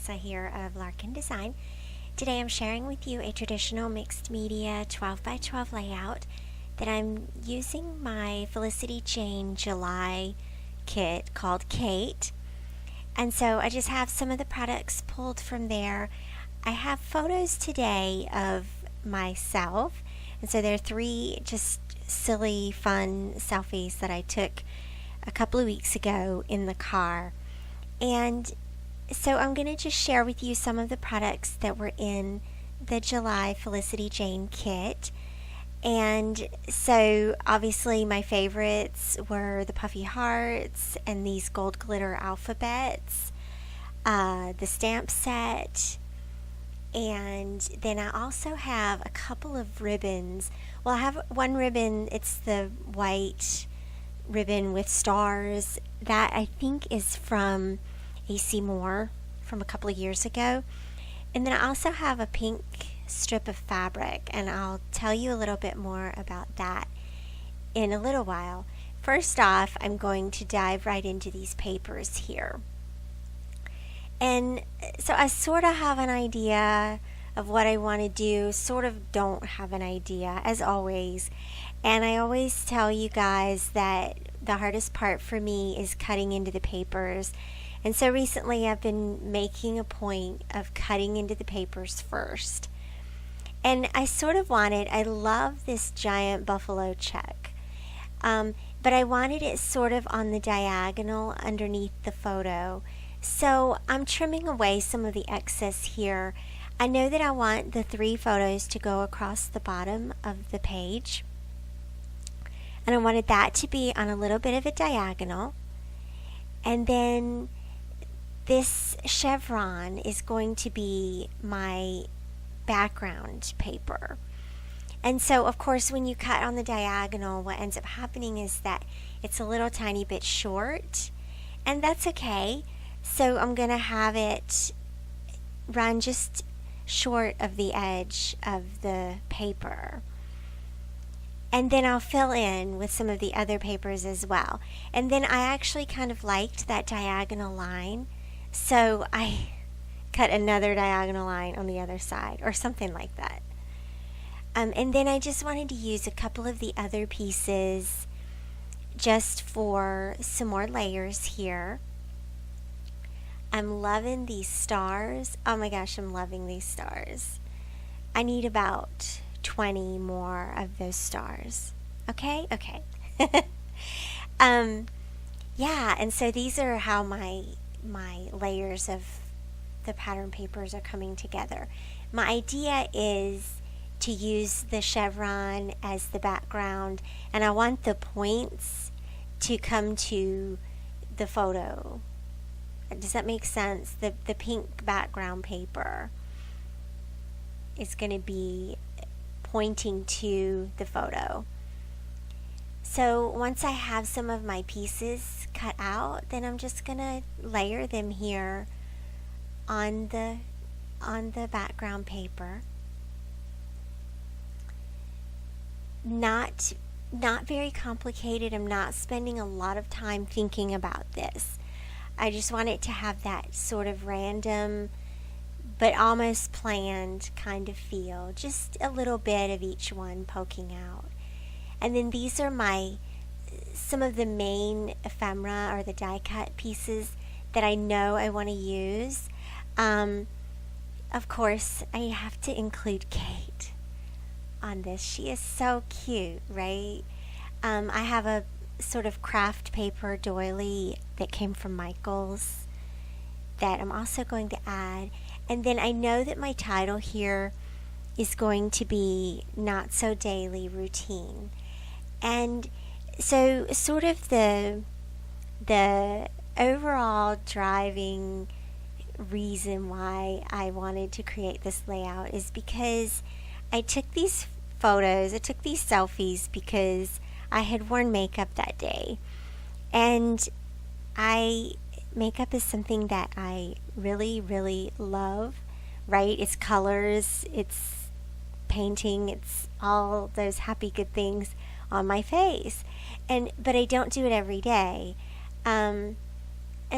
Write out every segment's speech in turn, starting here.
Theresa here of Larkin Design. Today I'm sharing with you a traditional mixed media 12 by 12 layout that I'm using my Felicity Jane July kit called Kate. And so I just have some of the products pulled from there. I have photos today of myself, and so there are 3 just silly fun selfies that I took a couple of weeks ago in the car. And so I'm going to just share with you some of the products that were in the July Felicity Jane kit. And so obviously my favorites were the puffy hearts and these gold glitter alphabets, the stamp set, and then I also have a couple of ribbons. Well, I have one ribbon, it's the white ribbon with stars. That I think is from AC Moore from a couple of years ago. And then I also have a pink strip of fabric, and I'll tell you a little bit more about that in a little while. First off, I'm going to dive right into these papers here. And so I sort of have an idea of what I want to do, sort of don't have an idea, as always. And I always tell you guys that the hardest part for me is cutting into the papers. And so recently I've been making a point of cutting into the papers first. And I sort of I love this giant buffalo check. But I wanted it sort of on the diagonal underneath the photo. So I'm trimming away some of the excess here. I know that I want the 3 photos to go across the bottom of the page. And I wanted that to be on a little bit of a diagonal. And then this chevron is going to be my background paper. And so, of course, when you cut on the diagonal, what ends up happening is that it's a little tiny bit short. And that's okay. So I'm going to have it run just short of the edge of the paper. And then I'll fill in with some of the other papers as well. And then I actually kind of liked that diagonal line, so I cut another diagonal line on the other side or something like that. And then I just wanted to use a couple of the other pieces just for some more layers here. I'm loving these stars. Oh my gosh, I'm loving these stars. I need about 20 more of those stars. Okay. Yeah, and so these are how my layers of the pattern papers are coming together. My idea is to use the chevron as the background, and I want the points to come to the photo. Does that make sense? The pink background paper is going to be pointing to the photo. So once I have some of my pieces cut out, then I'm just going to layer them here on the background paper. Not very complicated. I'm not spending a lot of time thinking about this. I just want it to have that sort of random but almost planned kind of feel. Just a little bit of each one poking out. And then these are some of the main ephemera or the die cut pieces that I know I want to use. Of course, I have to include Kate on this. She is so cute, right? I have a sort of craft paper doily that came from Michael's that I'm also going to add. And then I know that my title here is going to be Not So Daily Routine. And so sort of the overall driving reason why I wanted to create this layout is because I took these selfies because I had worn makeup that day. And makeup is something that I really, really love, right? It's colors, it's painting, it's all those happy good things on my face. But I don't do it every day. And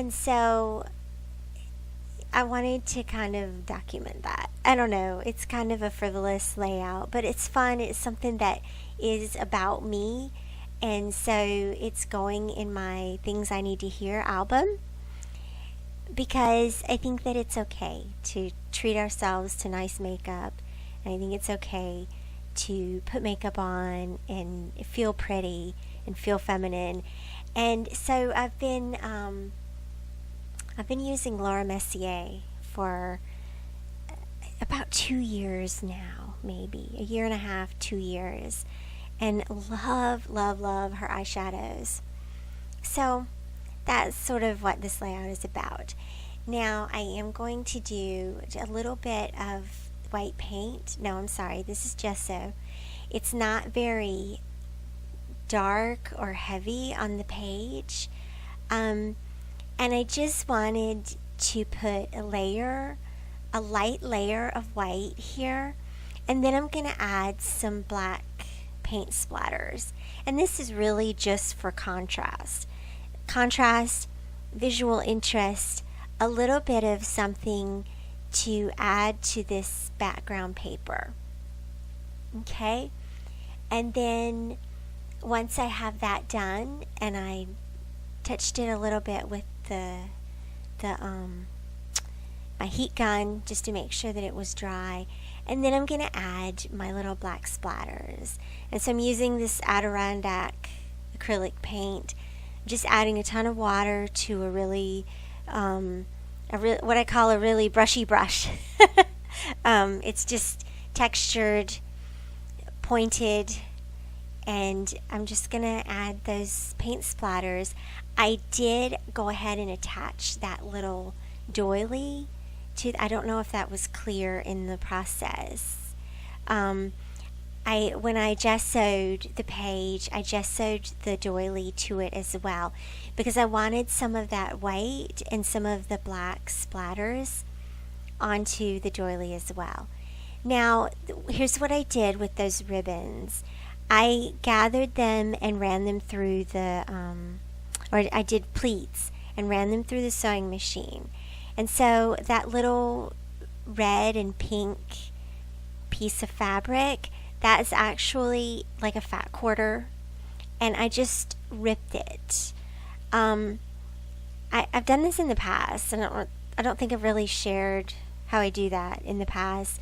so I wanted to kind of document that. I don't know, it's kind of a frivolous layout, but it's fun. It's something that is about me, and so it's going in my Things I Need to Hear album, because I think that it's okay to treat ourselves to nice makeup, and I think it's okay to put makeup on and feel pretty and feel feminine. And so I've been using Laura Messier for about 2 years now, maybe a year and a half, 2 years, and love, love, love her eyeshadows. So that's sort of what this layout is about. Now I am going to do a little bit of white paint. No, I'm sorry, this is gesso. It's not very dark or heavy on the page. And I just wanted to put a light layer of white here, and then I'm going to add some black paint splatters. And this is really just for contrast. Contrast, visual interest, a little bit of something to add to this background paper. Okay? And then once I have that done, and I touched it a little bit with my heat gun just to make sure that it was dry, and then I'm going to add my little black splatters. And so I'm using this Adirondack acrylic paint. I'm just adding a ton of water to a really what I call a really brushy brush. It's just textured, pointed, and I'm just going to add those paint splatters. I did go ahead and attach that little doily to, I don't know if that was clear in the process. When I gessoed the page, I gessoed the doily to it as well, because I wanted some of that white and some of the black splatters onto the doily as well. Now, here's what I did with those ribbons. I gathered them and ran them through or I did pleats and ran them through the sewing machine. And so that little red and pink piece of fabric, that is actually like a fat quarter, and I just ripped it. I've done this in the past, and I don't think I've really shared how I do that in the past,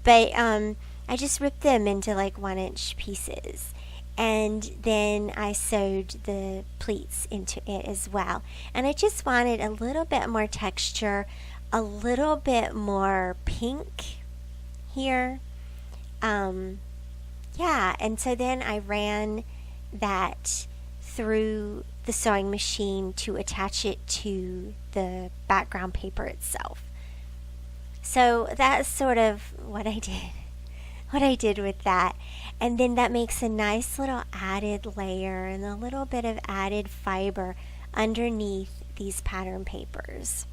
but I just ripped them into like 1-inch pieces, and then I sewed the pleats into it as well. And I just wanted a little bit more texture, a little bit more pink here. Yeah, and so then I ran that through the sewing machine to attach it to the background paper itself. So that's sort of what I did with that. And then that makes a nice little added layer and a little bit of added fiber underneath these pattern papers.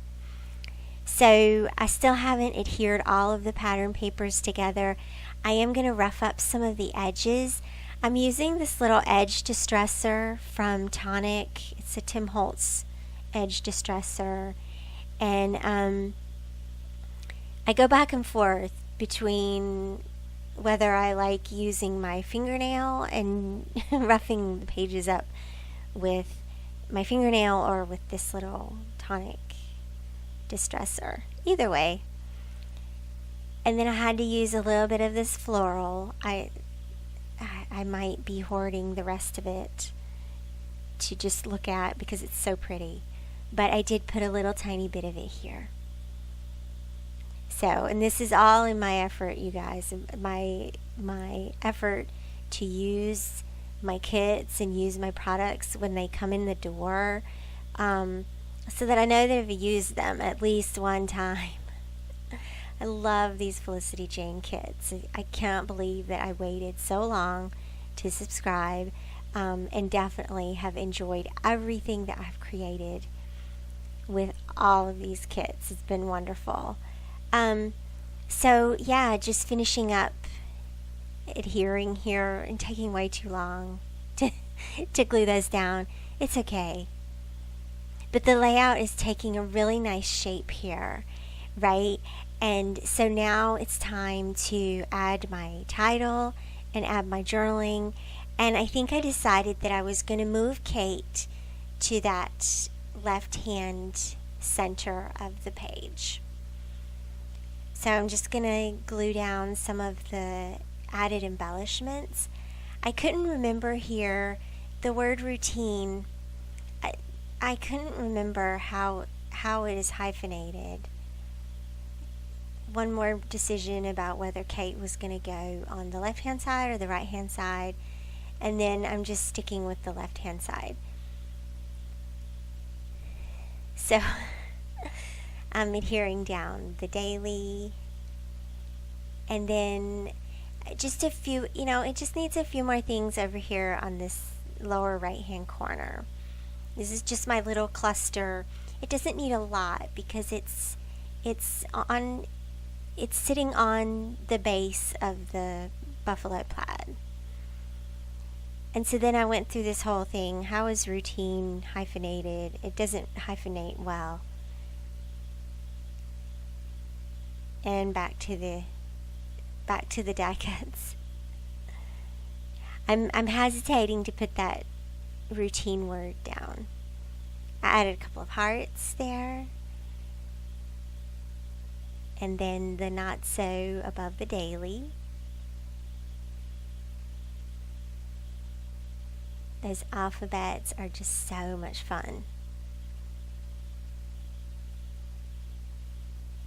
So I still haven't adhered all of the pattern papers together. I am going to rough up some of the edges. I'm using this little edge distressor from Tonic. It's a Tim Holtz edge distressor. And I go back and forth between whether I like using my fingernail and roughing the pages up with my fingernail or with this little Tonic distressor. Either way. And then I had to use a little bit of this floral. I might be hoarding the rest of it to just look at because it's so pretty. But I did put a little tiny bit of it here. So, and this is all in my effort, you guys. My effort to use my kits and use my products when they come in the door, so that I know that I've used them at least one time. I love these Felicity Jane kits. I can't believe that I waited so long to subscribe, and definitely have enjoyed everything that I've created with all of these kits. It's been wonderful. So yeah, just finishing up adhering here and taking way too long to glue those down. It's okay. But the layout is taking a really nice shape here. right? And so now it's time to add my title and add my journaling. And I think I decided that I was going to move Kate to that left hand center of the page. So I'm just going to glue down some of the added embellishments. I couldn't remember here the word routine. I couldn't remember how it is hyphenated. One more decision about whether Kate was going to go on the left hand side or the right hand side, and then I'm just sticking with the left hand side. So I'm adhering down the daily, and then just a few, it just needs a few more things over here on this lower right hand corner. This is just my little cluster. It doesn't need a lot because it's sitting on the base of the buffalo plaid. And so then I went through this whole thing. How is routine hyphenated? It doesn't hyphenate well. And back to the die cuts. I'm hesitating to put that routine word down. I added a couple of hearts there. And then the not so above the daily. Those alphabets are just so much fun.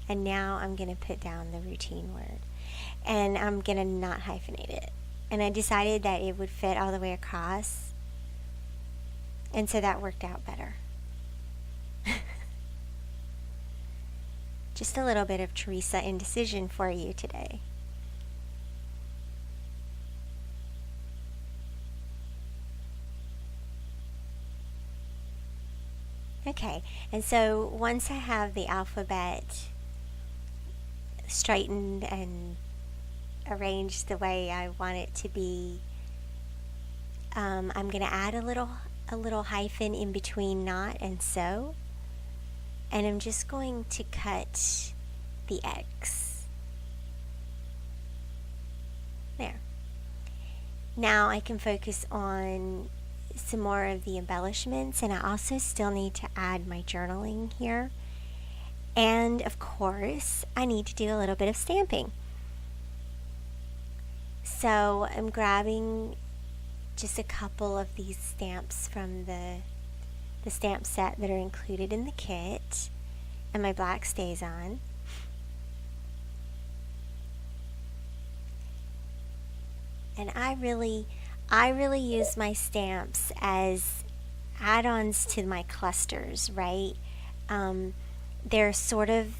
And now I'm going to put down the routine word. And I'm going to not hyphenate it. And I decided that it would fit all the way across. And so that worked out better. Just a little bit of Theresa indecision for you today. Okay, and so once I have the alphabet straightened and arranged the way I want it to be, I'm going to add a little hyphen in between not and so, and I'm just going to cut the X. There. Now I can focus on some more of the embellishments, and I also still need to add my journaling here. And of course, I need to do a little bit of stamping. So I'm grabbing just a couple of these stamps from the stamp set that are included in the kit, and my black stays on. And I really use my stamps as add-ons to my clusters, right? They sort of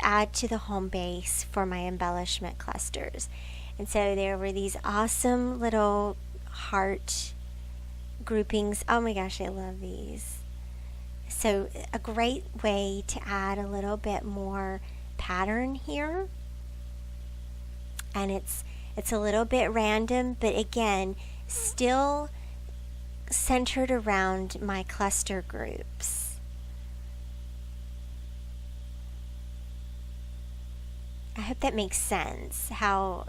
add to the home base for my embellishment clusters. And so there were these awesome little heart groupings. Oh my gosh, I love these. So a great way to add a little bit more pattern here. And it's a little bit random, but again, still centered around my cluster groups. I hope that makes sense, how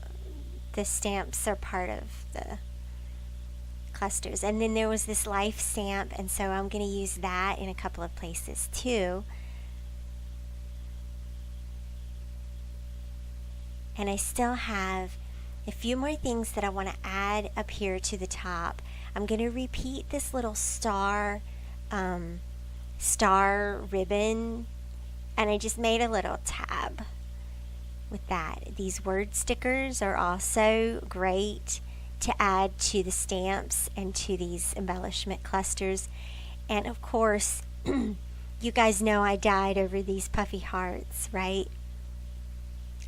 the stamps are part of the clusters. And then there was this life stamp, and so I'm going to use that in a couple of places too. And I still have a few more things that I want to add up here to the top. I'm going to repeat this little star ribbon, and I just made a little tab with that. These word stickers are also great to add to the stamps and to these embellishment clusters. And of course, you guys know I died over these puffy hearts, right?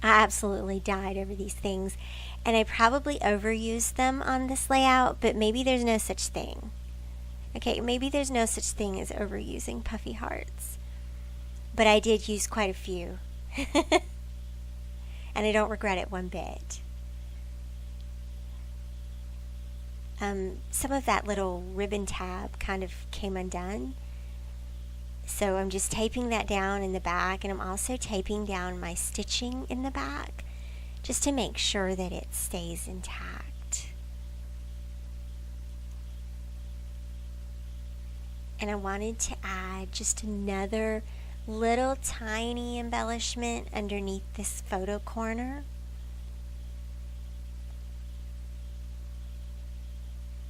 I absolutely died over these things, and I probably overused them on this layout, but maybe there's no such thing. Okay, maybe there's no such thing as overusing puffy hearts, but I did use quite a few. And I don't regret it one bit. Some of that little ribbon tab kind of came undone, So I'm just taping that down in the back, and I'm also taping down my stitching in the back just to make sure that it stays intact. And I wanted to add just another little tiny embellishment underneath this photo corner.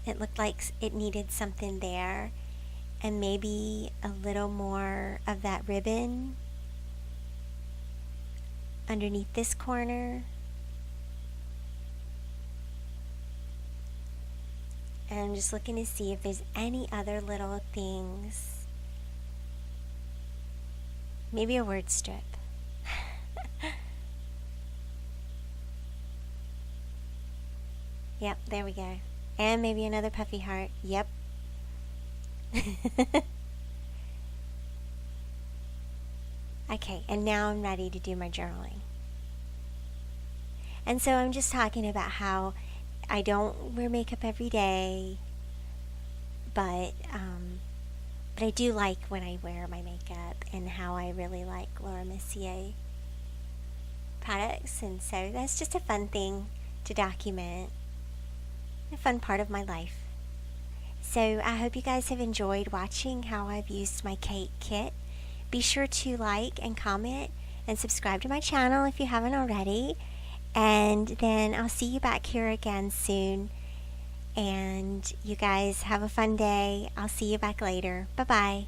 It looked like it needed something there, and maybe a little more of that ribbon underneath this corner. And I'm just looking to see if there's any other little things. Maybe a word strip. Yep, there we go. And maybe another puffy heart. Yep. Okay, and now I'm ready to do my journaling. And so I'm just talking about how I don't wear makeup every day, but I do like when I wear my makeup, and how I really like Laura Mercier products. And so that's just a fun thing to document, a fun part of my life. So I hope you guys have enjoyed watching how I've used my cake kit. Be sure to like and comment and subscribe to my channel if you haven't already. And then I'll see you back here again soon. And you guys have a fun day. I'll see you back later. Bye-bye.